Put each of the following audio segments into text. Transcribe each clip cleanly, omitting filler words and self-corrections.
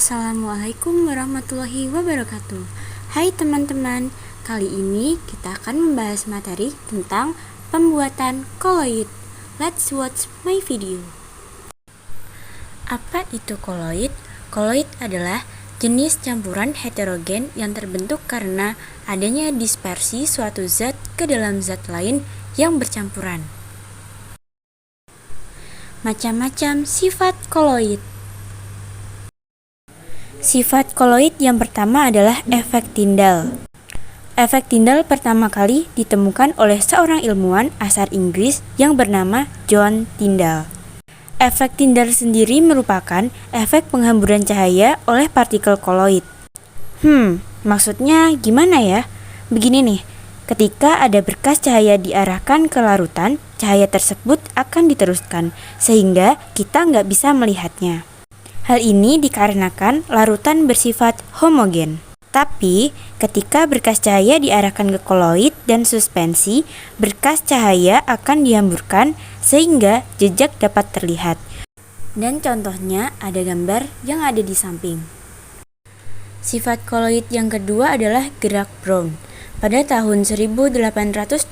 Assalamualaikum warahmatullahi wabarakatuh. Hai teman-teman, kali ini kita akan membahas materi tentang pembuatan koloid. Let's watch my video. Apa itu koloid? Koloid adalah jenis campuran heterogen yang terbentuk karena adanya dispersi suatu zat ke dalam zat lain yang bercampuran. Macam-macam sifat koloid. Sifat koloid yang pertama adalah efek Tyndall. Efek Tyndall pertama kali ditemukan oleh seorang ilmuwan asal Inggris yang bernama John Tyndall. Efek Tyndall sendiri merupakan efek penghamburan cahaya oleh partikel koloid. Maksudnya gimana ya? Begini nih, ketika ada berkas cahaya diarahkan ke larutan, cahaya tersebut akan diteruskan, sehingga kita nggak bisa melihatnya. Hal ini dikarenakan larutan bersifat homogen. Tapi, ketika berkas cahaya diarahkan ke koloid dan suspensi, berkas cahaya akan dihamburkan sehingga jejak dapat terlihat. Dan contohnya ada gambar yang ada di samping. Sifat koloid yang kedua adalah gerak Brown. Pada tahun 1827,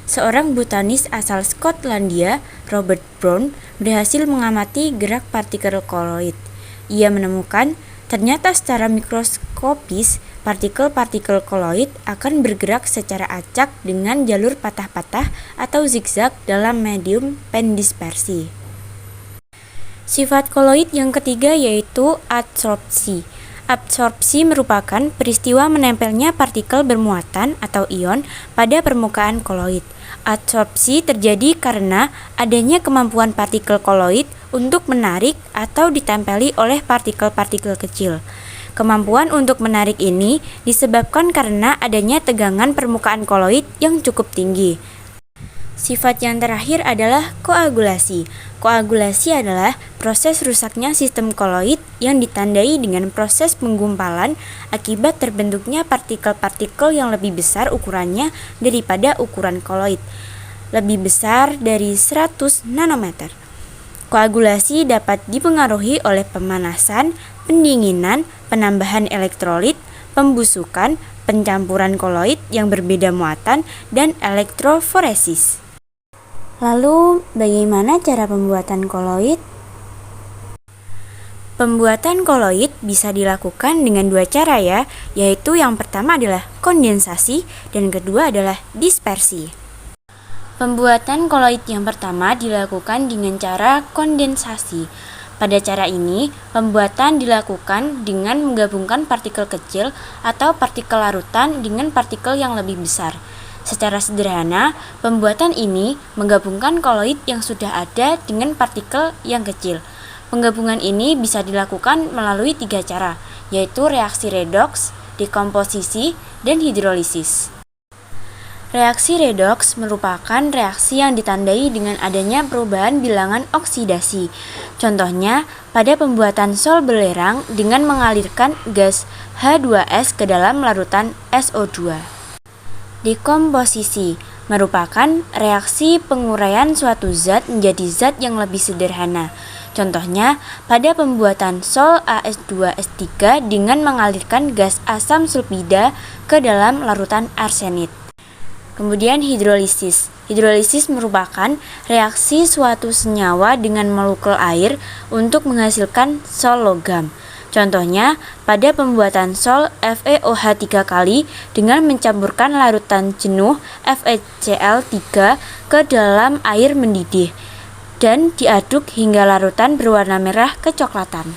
seorang botanis asal Skotlandia, Robert Brown, berhasil mengamati gerak partikel koloid. Ia menemukan ternyata secara mikroskopis partikel-partikel koloid akan bergerak secara acak dengan jalur patah-patah atau zigzag dalam medium pendispersi. Sifat koloid yang ketiga yaitu adsorpsi. Absorpsi merupakan peristiwa menempelnya partikel bermuatan atau ion pada permukaan koloid. Adsorpsi terjadi karena adanya kemampuan partikel koloid untuk menarik atau ditempeli oleh partikel-partikel kecil. Kemampuan untuk menarik ini disebabkan karena adanya tegangan permukaan koloid yang cukup tinggi. Sifat yang terakhir adalah koagulasi. Koagulasi adalah proses rusaknya sistem koloid yang ditandai dengan proses penggumpalan akibat terbentuknya partikel-partikel yang lebih besar ukurannya daripada ukuran koloid, lebih besar dari 100 nanometer. Koagulasi dapat dipengaruhi oleh pemanasan, pendinginan, penambahan elektrolit, pembusukan, pencampuran koloid yang berbeda muatan, dan elektroforesis. Lalu, bagaimana cara pembuatan koloid? Pembuatan koloid bisa dilakukan dengan dua cara ya, yaitu yang pertama adalah kondensasi dan kedua adalah dispersi. Pembuatan koloid yang pertama dilakukan dengan cara kondensasi. Pada cara ini, pembuatan dilakukan dengan menggabungkan partikel kecil atau partikel larutan dengan partikel yang lebih besar. Secara sederhana, pembuatan ini menggabungkan koloid yang sudah ada dengan partikel yang kecil. Penggabungan ini bisa dilakukan melalui tiga cara, yaitu reaksi redoks, dekomposisi, dan hidrolisis. Reaksi redoks merupakan reaksi yang ditandai dengan adanya perubahan bilangan oksidasi. Contohnya, pada pembuatan sol belerang dengan mengalirkan gas H2S ke dalam larutan SO2. Dekomposisi merupakan reaksi penguraian suatu zat menjadi zat yang lebih sederhana. Contohnya, pada pembuatan sol AS2S3 dengan mengalirkan gas asam sulfida ke dalam larutan arsenit. Kemudian hidrolisis. Hidrolisis merupakan reaksi suatu senyawa dengan molekul air untuk menghasilkan sol logam. Contohnya, pada pembuatan sol FeOH 3 kali dengan mencampurkan larutan jenuh FeCl3 ke dalam air mendidih dan diaduk hingga larutan berwarna merah kecoklatan.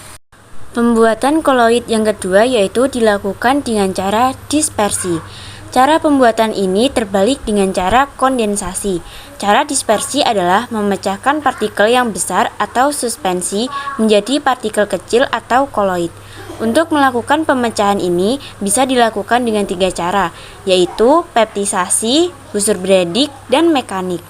Pembuatan koloid yang kedua yaitu dilakukan dengan cara dispersi. Cara pembuatan ini terbalik dengan cara kondensasi. Cara dispersi adalah memecahkan partikel yang besar atau suspensi menjadi partikel kecil atau koloid. Untuk melakukan pemecahan ini bisa dilakukan dengan tiga cara, yaitu peptisasi, busur Bredig, dan mekanik.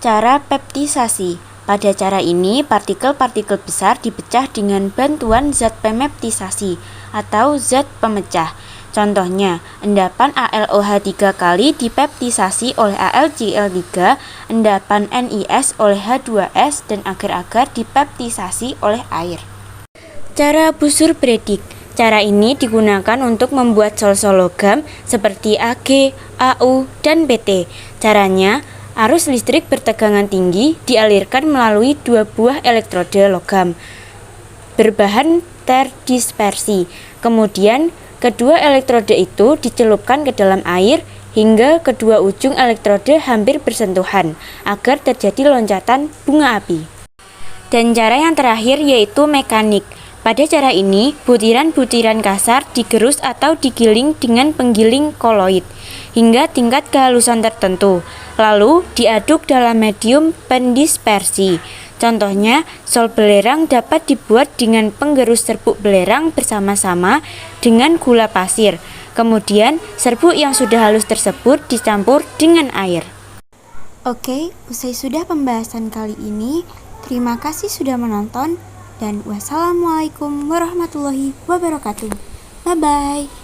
Cara peptisasi. Pada cara ini, partikel-partikel besar dipecah dengan bantuan zat pemeptisasi atau zat pemecah. Contohnya, endapan AlOH 3 kali dipeptisasi oleh AlCl3, endapan NiS oleh H2S, dan agar-agar dipeptisasi oleh air. Cara busur beredik. Cara ini digunakan untuk membuat sol-sol logam seperti Ag, Au, dan Pt. Caranya, arus listrik bertegangan tinggi dialirkan melalui dua buah elektrode logam berbahan terdispersi. Kemudian, kedua elektrode itu dicelupkan ke dalam air hingga kedua ujung elektrode hampir bersentuhan agar terjadi loncatan bunga api. Dan cara yang terakhir yaitu mekanik. Pada cara ini, butiran-butiran kasar digerus atau digiling dengan penggiling koloid hingga tingkat kehalusan tertentu, lalu diaduk dalam medium pendispersi. Contohnya, sol belerang dapat dibuat dengan penggerus serbuk belerang bersama-sama dengan gula pasir. Kemudian, serbuk yang sudah halus tersebut dicampur dengan air. Oke, usai sudah pembahasan kali ini. Terima kasih sudah menonton. Dan wassalamualaikum warahmatullahi wabarakatuh. Bye-bye.